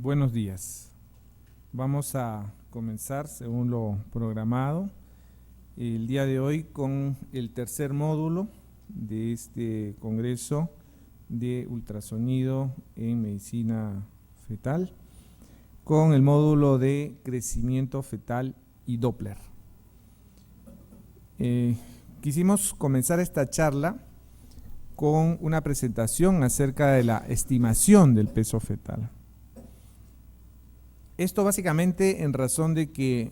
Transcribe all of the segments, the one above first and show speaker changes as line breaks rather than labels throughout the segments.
Buenos días. Vamos a comenzar según lo programado el día de hoy con el tercer módulo de este congreso de ultrasonido en medicina fetal, con el módulo de crecimiento fetal y Doppler. Quisimos comenzar esta charla con una presentación acerca de la estimación del peso fetal. Esto básicamente en razón de que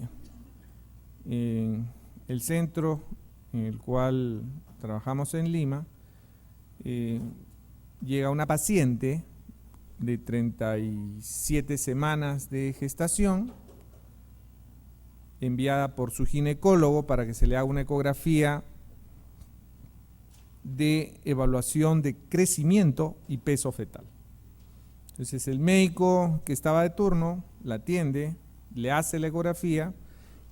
en el centro en el cual trabajamos en Lima, llega una paciente de 37 semanas de gestación, enviada por su ginecólogo para que se le haga una ecografía de evaluación de crecimiento y peso fetal. Entonces el médico que estaba de turno la atiende, le hace la ecografía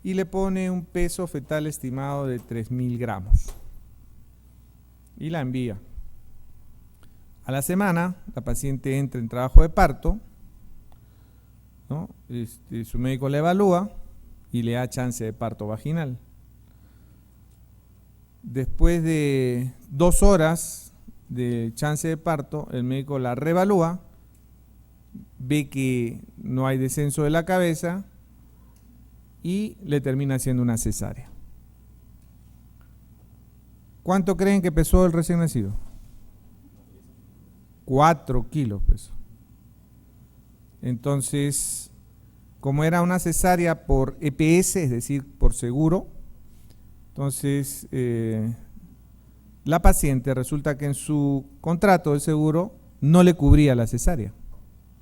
y le pone un peso fetal estimado de 3.000 gramos y la envía. A la semana la paciente entra en trabajo de parto, ¿no? Su médico la evalúa y le da chance de parto vaginal. Después de 2 horas de chance de parto, el médico la reevalúa, ve que no hay descenso de la cabeza y le termina haciendo una cesárea. ¿Cuánto creen que pesó el recién nacido? 4 kilos pesó. Entonces, como era una cesárea por EPS, es decir, por seguro, entonces la paciente resulta que en su contrato de seguro no le cubría la cesárea,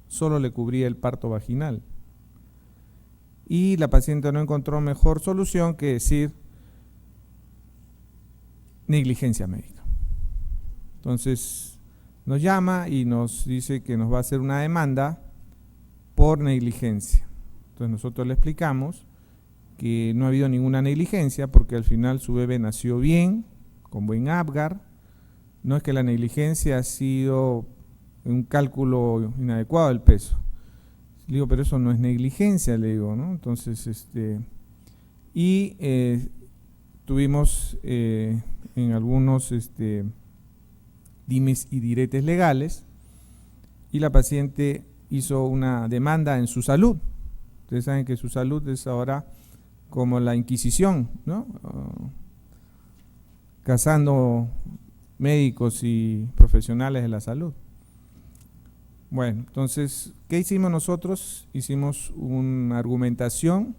solo le cubría el parto vaginal. Y la paciente no encontró mejor solución que decir negligencia médica. Entonces nos llama y nos dice que nos va a hacer una demanda por negligencia. Entonces nosotros le explicamos que no ha habido ninguna negligencia porque al final su bebé nació bien, con buen Apgar. No es que la negligencia ha sido un cálculo inadecuado del peso. Le digo, pero eso no es negligencia, le digo, ¿no? Entonces, tuvimos en algunos dimes y diretes legales y la paciente hizo una demanda en su salud. Ustedes saben que su salud es ahora como la Inquisición, ¿no? Cazando médicos y profesionales de la salud. Bueno, entonces, ¿qué hicimos nosotros? Hicimos una argumentación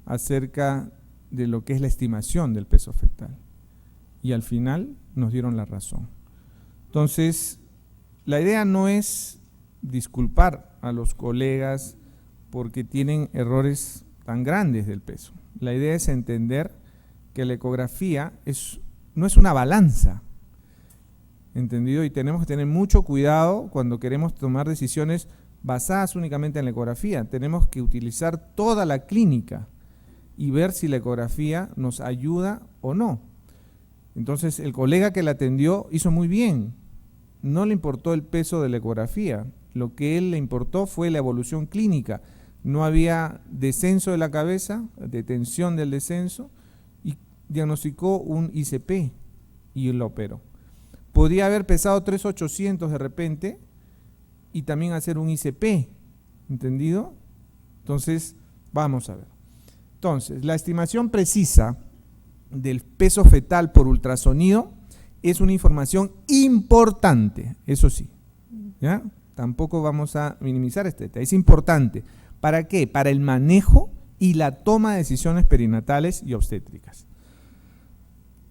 acerca de lo que es la estimación del peso fetal y al final nos dieron la razón. Entonces, la idea no es disculpar a los colegas porque tienen errores tan grandes del peso. La idea es entender que la ecografía no es una balanza, ¿entendido? Y tenemos que tener mucho cuidado cuando queremos tomar decisiones basadas únicamente en la ecografía. Tenemos que utilizar toda la clínica y ver si la ecografía nos ayuda o no. Entonces el colega que la atendió hizo muy bien, no le importó el peso de la ecografía, lo que él le importó fue la evolución clínica. No había descenso de la cabeza, detención del descenso, y diagnosticó un ICP y lo operó. Podría haber pesado 3.800 de repente y también hacer un ICP, ¿entendido? Entonces, vamos a ver. Entonces, la estimación precisa del peso fetal por ultrasonido es una información importante, eso sí, ¿ya? Tampoco vamos a minimizar este detalle, es importante. ¿Para qué? Para el manejo y la toma de decisiones perinatales y obstétricas.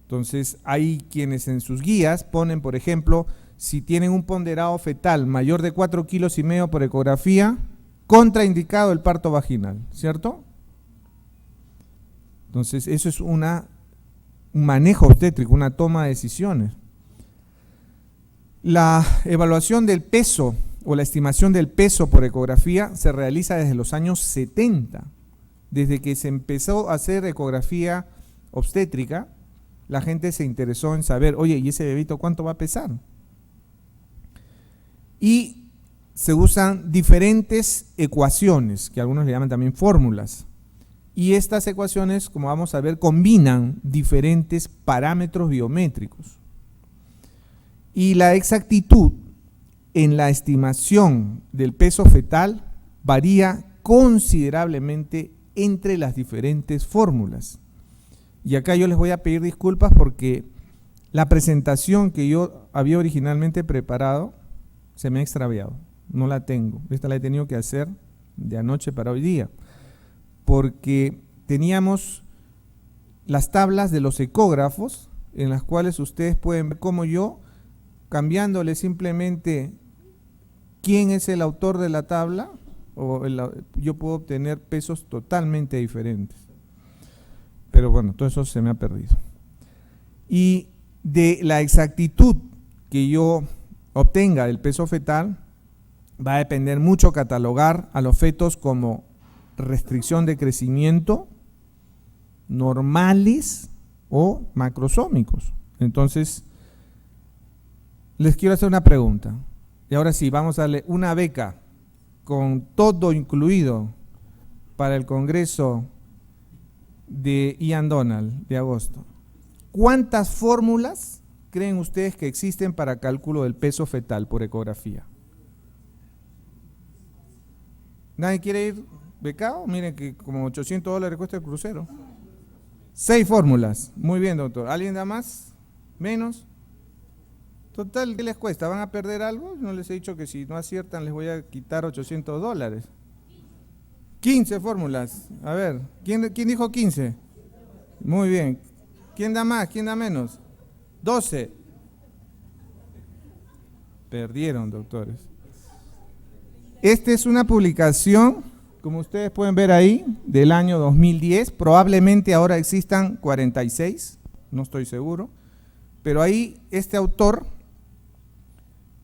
Entonces, hay quienes en sus guías ponen, por ejemplo, si tienen un ponderado fetal mayor de 4,5 kilos por ecografía, contraindicado el parto vaginal, ¿cierto? Entonces, eso es un manejo obstétrico, una toma de decisiones. La evaluación del peso o la estimación del peso por ecografía se realiza desde los años 70. Desde que se empezó a hacer ecografía obstétrica, la gente se interesó en saber, oye, ¿y ese bebito cuánto va a pesar? Y se usan diferentes ecuaciones, que algunos le llaman también fórmulas. Y estas ecuaciones, como vamos a ver, combinan diferentes parámetros biométricos. Y la exactitud en la estimación del peso fetal varía considerablemente entre las diferentes fórmulas. Y acá yo les voy a pedir disculpas porque la presentación que yo había originalmente preparado se me ha extraviado. No la tengo. Esta la he tenido que hacer de anoche para hoy día. Porque teníamos las tablas de los ecógrafos en las cuales ustedes pueden ver cómo yo, cambiándole simplemente quién es el autor de la tabla, yo puedo obtener pesos totalmente diferentes. Pero bueno, todo eso se me ha perdido. Y de la exactitud que yo obtenga del peso fetal, va a depender mucho catalogar a los fetos como restricción de crecimiento, normales o macrosómicos. Entonces, les quiero hacer una pregunta. Y ahora sí, vamos a darle una beca con todo incluido para el Congreso de Ian Donald de agosto. ¿Cuántas fórmulas creen ustedes que existen para cálculo del peso fetal por ecografía? ¿Nadie quiere ir becado? Miren que como $800 cuesta el crucero. 6 fórmulas. Muy bien, doctor. ¿Alguien da más? ¿Menos? Total, ¿qué les cuesta? ¿Van a perder algo? No les he dicho que si no aciertan les voy a quitar $800. 15 fórmulas. A ver, ¿quién dijo 15? Muy bien. ¿Quién da más? ¿Quién da menos? 12. Perdieron, doctores. Esta es una publicación, como ustedes pueden ver ahí, del año 2010. Probablemente ahora existan 46, no estoy seguro. Pero ahí este autor,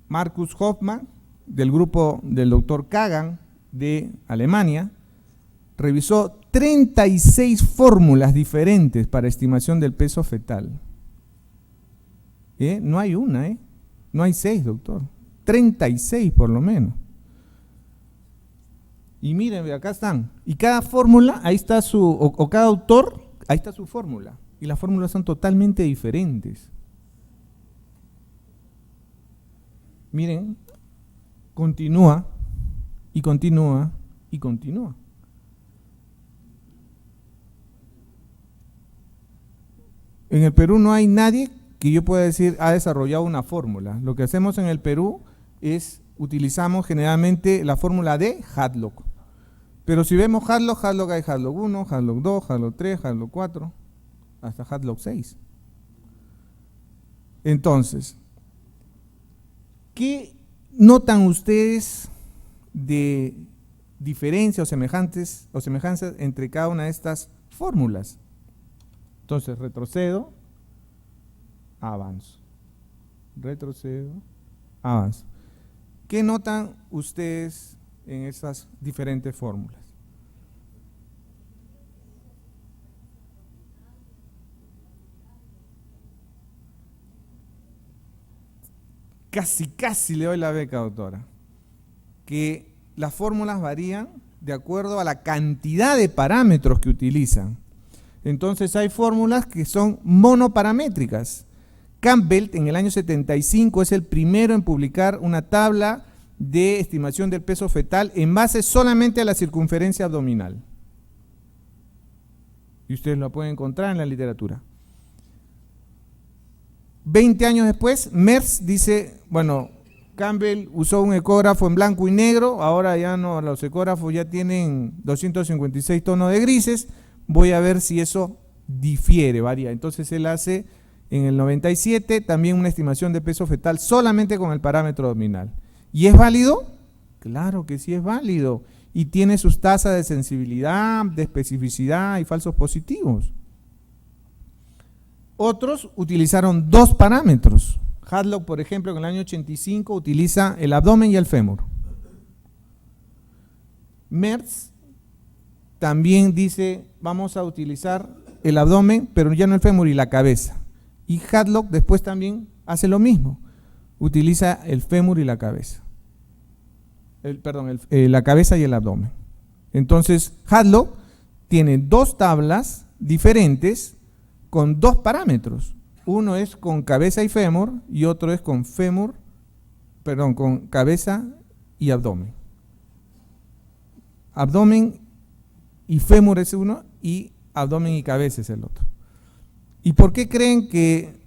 Markus Hoffmann, del grupo del doctor Kagan de Alemania, revisó 36 fórmulas diferentes para estimación del peso fetal. No hay una, no hay 6, doctor. 36 por lo menos. Y miren, acá están. Y cada fórmula, ahí está o cada autor, ahí está su fórmula. Y las fórmulas son totalmente diferentes. Miren, continúa, y continúa, y continúa. En el Perú no hay nadie que yo pueda decir ha desarrollado una fórmula. Lo que hacemos en el Perú es, utilizamos generalmente la fórmula de Hadlock. Pero si vemos Hadlock hay Hadlock 1, Hadlock 2, Hadlock 3, Hadlock 4, hasta Hadlock 6. Entonces, ¿qué notan ustedes de diferencia o semejanzas entre cada una de estas fórmulas? Entonces, retrocedo, avanzo. Retrocedo, avanzo. ¿Qué notan ustedes en esas diferentes fórmulas? Casi le doy la beca, doctora. Que las fórmulas varían de acuerdo a la cantidad de parámetros que utilizan. Entonces hay fórmulas que son monoparamétricas. Campbell en el año 75 es el primero en publicar una tabla de estimación del peso fetal en base solamente a la circunferencia abdominal. Y ustedes lo pueden encontrar en la literatura. 20 años después, Merz dice, bueno, Campbell usó un ecógrafo en blanco y negro, ahora ya no, los ecógrafos ya tienen 256 tonos de grises, voy a ver si eso difiere, varía. Entonces él hace en el 97 también una estimación de peso fetal solamente con el parámetro abdominal. ¿Y es válido? Claro que sí es válido. Y tiene sus tasas de sensibilidad, de especificidad y falsos positivos. Otros utilizaron 2 parámetros. Hadlock, por ejemplo, en el año 85 utiliza el abdomen y el fémur. Merz también dice, vamos a utilizar el abdomen, pero ya no el fémur y la cabeza. Y Hadlock después también hace lo mismo, utiliza el fémur y la cabeza. la cabeza y el abdomen. Entonces, Hadlock tiene dos tablas diferentes con dos parámetros. Uno es con cabeza y fémur y otro es con con cabeza y abdomen. Abdomen y fémur es uno y abdomen y cabeza es el otro. ¿Y por qué creen que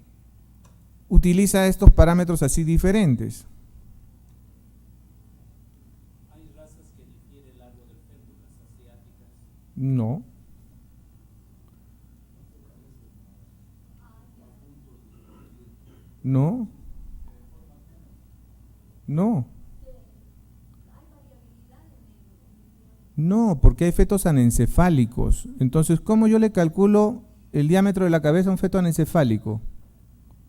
utiliza estos parámetros así diferentes?
¿Hay razas que difiere el largo del fémur, las asiáticas?
No. No. No. No, porque hay fetos anencefálicos. Entonces, ¿cómo yo le calculo el diámetro de la cabeza a un feto anencefálico?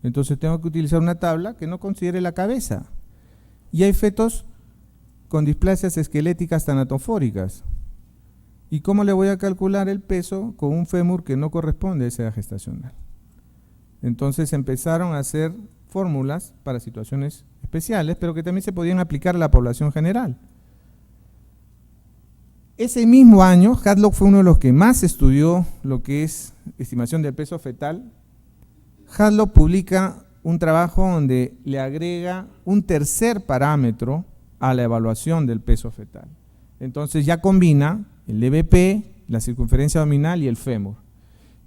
Entonces tengo que utilizar una tabla que no considere la cabeza. Y hay fetos con displasias esqueléticas tanatofóricas. ¿Y cómo le voy a calcular el peso con un fémur que no corresponde a esa edad gestacional? Entonces empezaron a hacer fórmulas para situaciones especiales, pero que también se podían aplicar a la población general. Ese mismo año, Hadlock fue uno de los que más estudió lo que es estimación del peso fetal. Hadlock publica un trabajo donde le agrega un tercer parámetro a la evaluación del peso fetal. Entonces ya combina el DBP, la circunferencia abdominal y el fémur.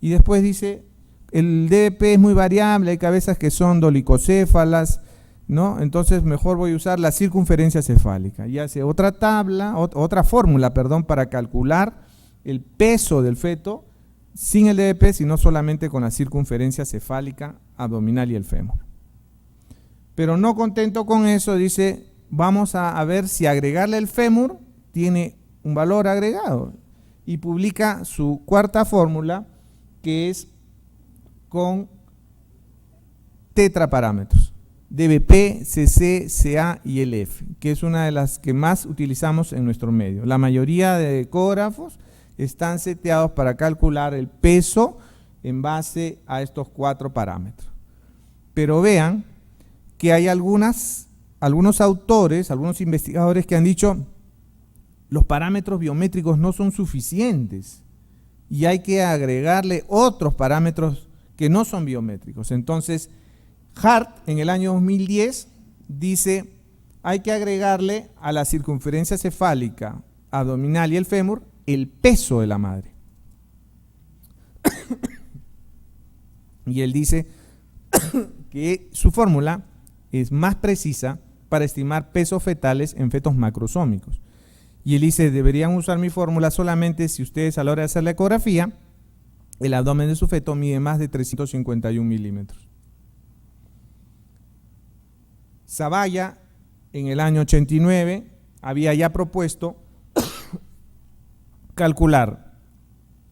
Y después dice, el DBP es muy variable, hay cabezas que son dolicocéfalas, ¿no? Entonces mejor voy a usar la circunferencia cefálica. Y hace otra tabla, otra fórmula, para calcular el peso del feto sin el DBP, sino solamente con la circunferencia cefálica, abdominal y el fémur. Pero no contento con eso, dice, vamos a ver si agregarle el fémur tiene un valor agregado. Y publica su cuarta fórmula, que es con tetraparámetros. DBP, CC, CA y LF, que es una de las que más utilizamos en nuestro medio. La mayoría de ecógrafos están seteados para calcular el peso en base a estos cuatro parámetros. Pero vean que hay algunos autores, algunos investigadores que han dicho los parámetros biométricos no son suficientes y hay que agregarle otros parámetros que no son biométricos. Entonces, Hart en el año 2010 dice hay que agregarle a la circunferencia cefálica, abdominal y el fémur el peso de la madre. Y él dice que su fórmula es más precisa para estimar pesos fetales en fetos macrosómicos. Y él dice, deberían usar mi fórmula solamente si ustedes a la hora de hacer la ecografía, el abdomen de su feto mide más de 351 milímetros. Zavalla, en el año 89, había ya propuesto calcular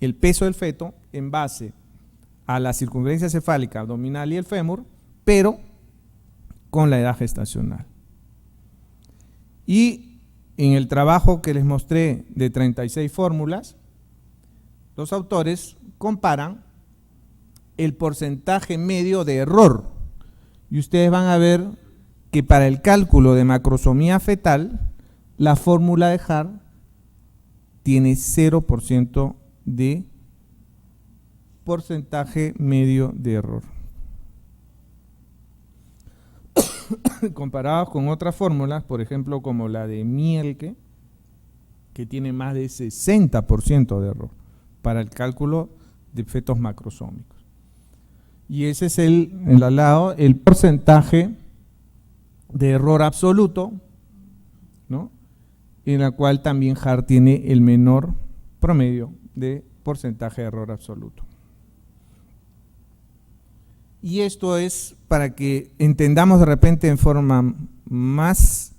el peso del feto en base a la circunferencia cefálica, abdominal y el fémur, pero con la edad gestacional. Y en el trabajo que les mostré de 36 fórmulas, los autores comparan el porcentaje medio de error. Y ustedes van a ver que para el cálculo de macrosomía fetal, la fórmula de Hart tiene 0% de porcentaje medio de error. Comparados con otras fórmulas, por ejemplo, como la de Mielke, que tiene más de 60% de error para el cálculo de fetos macrosómicos. Y ese es al lado, el porcentaje de error absoluto, ¿no? En la cual también Hart tiene el menor promedio de porcentaje de error absoluto. Y esto es para que entendamos de repente en forma más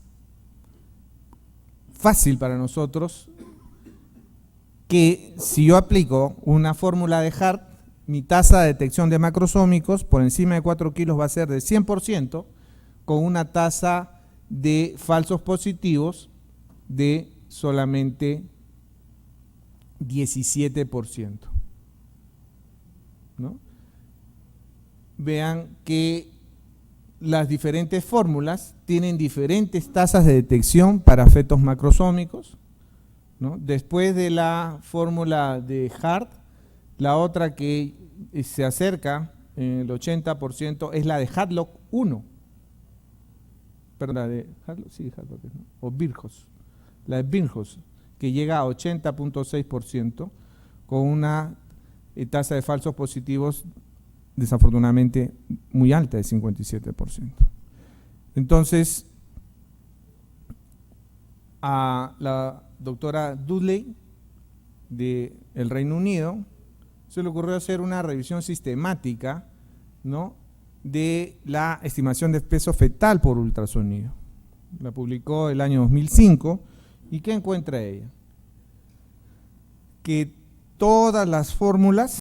fácil para nosotros que si yo aplico una fórmula de Hart, mi tasa de detección de macrosómicos por encima de 4 kilos va a ser de 100%, con una tasa de falsos positivos de solamente 17%. ¿No? Vean que las diferentes fórmulas tienen diferentes tasas de detección para fetos macrosómicos, ¿no? Después de la fórmula de Hart, la otra que se acerca el 80% es la de Hadlock 1. Perdón, la de Hadlock, sí, Hadlock, ¿no? O Birchhoff, la de Birchhoff, que llega a 80.6% con una tasa de falsos positivos desafortunadamente muy alta, de 57%. Entonces, a la doctora Dudley del Reino Unido se le ocurrió hacer una revisión sistemática, ¿no?, de la estimación de peso fetal por ultrasonido. La publicó el año 2005. ¿Y qué encuentra ella? Que todas las fórmulas